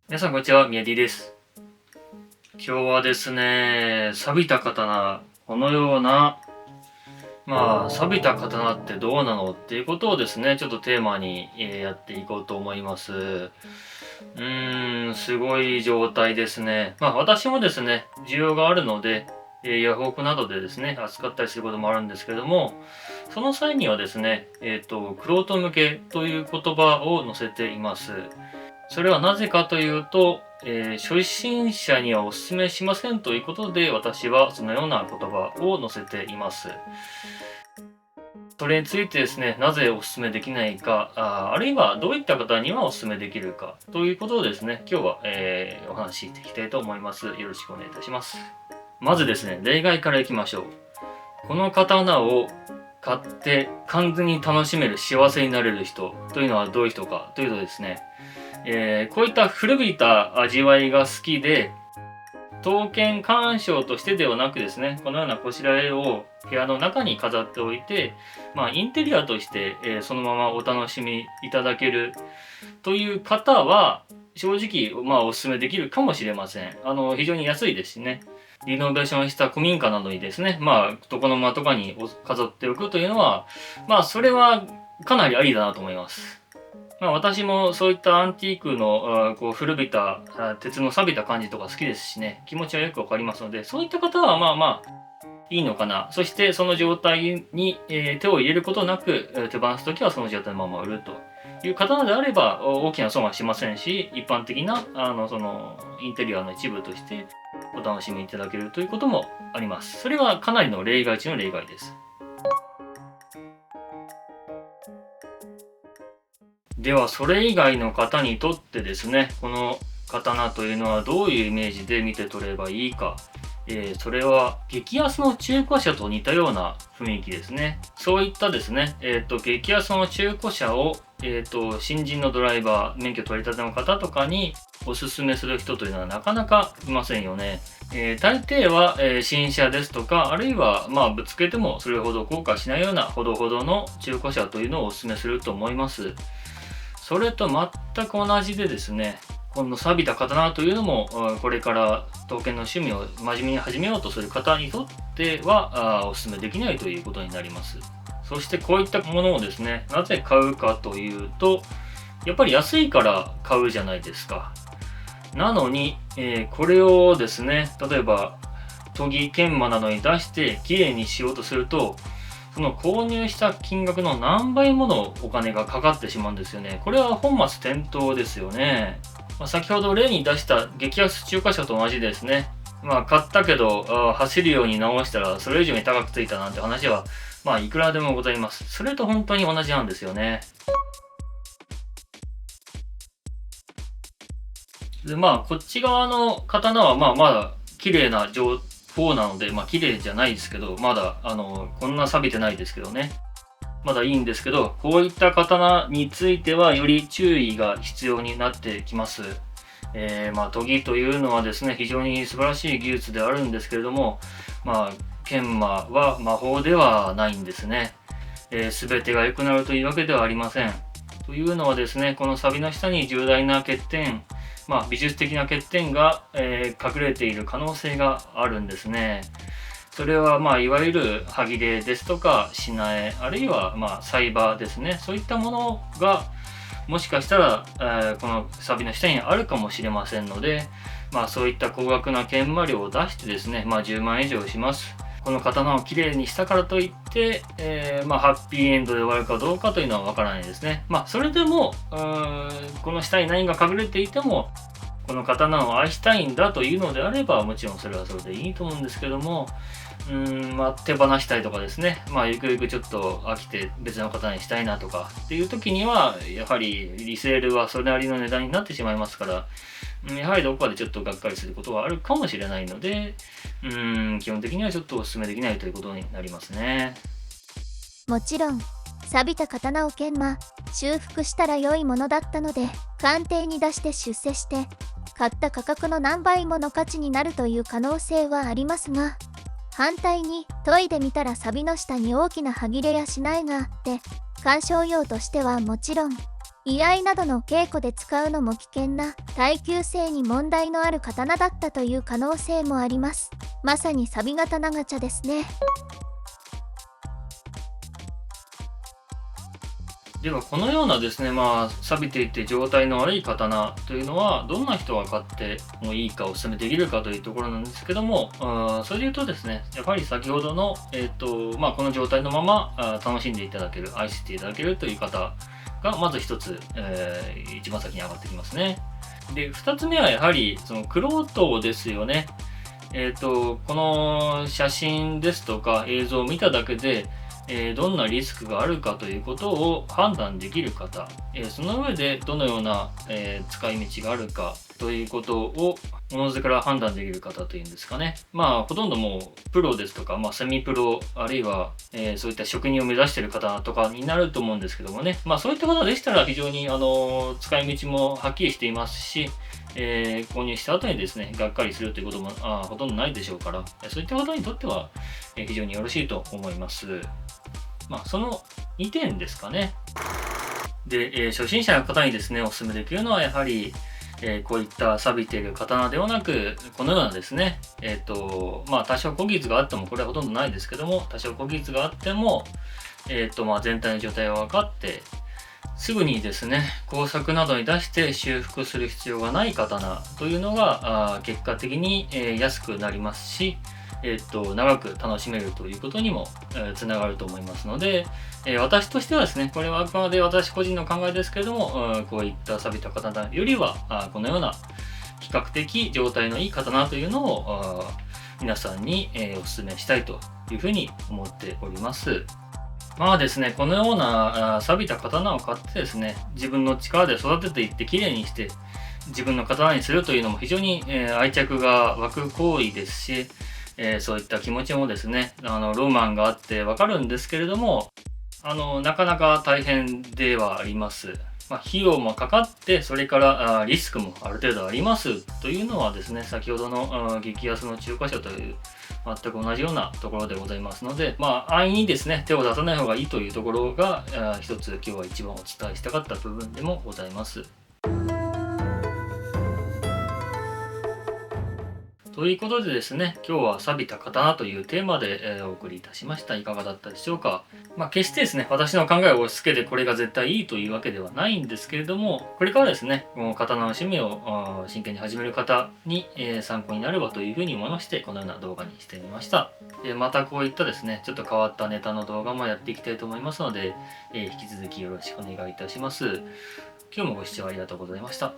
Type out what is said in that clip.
皆さんこんにちは、宮城です。今日はですね、錆びた刀、このような、錆びた刀ってどうなのっていうことをですね、ちょっとテーマにやっていこうと思います。すごい状態ですね。私もですね、需要があるので、ヤフオクなどでですね、扱ったりすることもあるんですけども、その際にはですね、玄人向けという言葉を載せています。それはなぜかというと、初心者にはお勧めしませんということで、私はそのような言葉を載せています。それについてですね、なぜお勧めできないか、あるいはどういった方にはお勧めできるかということをですね、今日は、お話ししていきたいと思います。よろしくお願いいたします。まずですね、例外からいきましょう。この刀を買って完全に楽しめる幸せになれる人というのはどういう人かというとですね、こういった古びた味わいが好きで、刀剣鑑賞としてではなくですね、このようなこしらえを部屋の中に飾っておいて、インテリアとして、そのままお楽しみいただけるという方は、正直、お勧めできるかもしれません。非常に安いですしね。リノベーションした古民家などにですね、床の間とかに飾っておくというのは、それはかなりありだなと思います。私もそういったアンティークのこう古びた鉄の錆びた感じとか好きですしね、気持ちはよくわかりますので、そういった方はいいのかな。そしてその状態に、手を入れることなく手放すときはその状態のまま売るという刀であれば大きな損はしませんし、一般的なそのインテリアの一部としてお楽しみいただけるということもあります。それはかなりの例外中の例外です。ではそれ以外の方にとってですね、この刀というのはどういうイメージで見て取ればいいか、それは激安の中古車と似たような雰囲気ですね。そういったですね、激安の中古車を、新人のドライバー、免許取り立ての方とかにおすすめする人というのはなかなかいませんよね。大抵は、新車ですとか、あるいはぶつけてもそれほど後悔しないようなほどほどの中古車というのをおすすめすると思います。それと全く同じでですね、この錆びた刀というのも、これから刀剣の趣味を真面目に始めようとする方にとってはお勧めできないということになります。そしてこういったものをですね、なぜ買うかというと、やっぱり安いから買うじゃないですか。なのに、これをですね、例えば研ぎ研磨などに出してきれいにしようとすると、その購入した金額の何倍ものお金がかかってしまうんですよね。これは本末転倒ですよね。先ほど例に出した激安中華車と同じですね。買ったけど走るように直したらそれ以上に高くついたなんて話は、いくらでもございます。それと本当に同じなんですよね。で、こっち側の刀はまだ綺麗な方なので、綺麗じゃないですけど、まだこんな錆びてないですけどね。まだいいんですけど、こういった刀についてはより注意が必要になってきます。研ぎというのはですね、非常に素晴らしい技術であるんですけれども、研磨は魔法ではないんですね。全てが良くなるというわけではありません。というのはですね、このサビの下に重大な欠点、美術的な欠点が、隠れている可能性があるんですね。それはいわゆる歯切れですとかしなえ、あるいは菜刃ですね、そういったものがもしかしたら、このサビの下にあるかもしれませんので、そういった高額な研磨料を出してですね、10万以上します。この刀をきれいにしたからといって、ハッピーエンドで終わるかどうかというのはわからないですね。それでもこの下に何が隠れていてもこの刀を愛したいんだというのであればもちろんそれはそれでいいと思うんですけども、手放したいとかですね、ゆくゆくちょっと飽きて別の方にしたいなとかっていう時には、やはりリセールはそれなりの値段になってしまいますから、やはりどこかでちょっとがっかりすることはあるかもしれないので、基本的にはちょっとお勧めできないということになりますね。もちろん、錆びた刀を研磨、修復したら良いものだったので、鑑定に出して出世して、買った価格の何倍もの価値になるという可能性はありますが、反対に研いでみたら錆の下に大きな歯切れやしなえがあって、鑑賞用としてはもちろん居合などの稽古で使うのも危険な耐久性に問題のある刀だったという可能性もあります。まさにサビ刀ガチャですね。ではこのようなですね、錆びていて状態の悪い刀というのはどんな人が買ってもいいかお勧めできるかというところなんですけども、それで言うとですね、やはり先ほどの、この状態のまま楽しんでいただける、愛していただけるという方がまず一つ、一番先に上がってきますね。で、二つ目はやはりその玄人ですよね。この写真ですとか映像を見ただけでどんなリスクがあるかということを判断できる方、その上でどのような、使い道があるかということをものづから判断できる方というんですかね。ほとんどもうプロですとか、セミプロあるいは、そういった職人を目指している方とかになると思うんですけどもね、そういった方でしたら非常に使い道もはっきりしていますし、購入した後にですね、がっかりするということもほとんどないでしょうから、そういった方にとっては、非常によろしいと思います。その2点ですかね。で、初心者の方にですね、お勧めできるのはやはり、こういった錆びている刀ではなく、このようなですね、多少古傷があっても、これはほとんどないですけども、多少古傷があっても、全体の状態が分かって、すぐにですね、工作などに出して修復する必要がない刀というのが、結果的に、安くなりますし、長く楽しめるということにも、つながると思いますので、私としてはですね、これはあくまで私個人の考えですけれども、こういった錆びた刀よりは、このような比較的状態のいい刀というのを皆さんに、お勧めしたいというふうに思っております。ですね、このような錆びた刀を買ってですね、自分の力で育てていってきれいにして自分の刀にするというのも非常に、愛着が湧く行為ですし、そういった気持ちもですね、ロマンがあってわかるんですけれども、なかなか大変ではあります。費用もかかって、それからリスクもある程度ありますというのはですね、先ほどの激安の中華車という全く同じようなところでございますので、安易にですね、手を出さない方がいいというところが一つ今日は一番お伝えしたかった部分でもございます。ということでですね、今日は錆びた刀というテーマで、お送りいたしました。いかがだったでしょうか。決してですね、私の考えを押し付けてこれが絶対いいというわけではないんですけれども、これからですね、この刀の趣味を真剣に始める方に、参考になればというふうに思いまして、このような動画にしてみました。またこういったですね、ちょっと変わったネタの動画もやっていきたいと思いますので、引き続きよろしくお願いいたします。今日もご視聴ありがとうございました。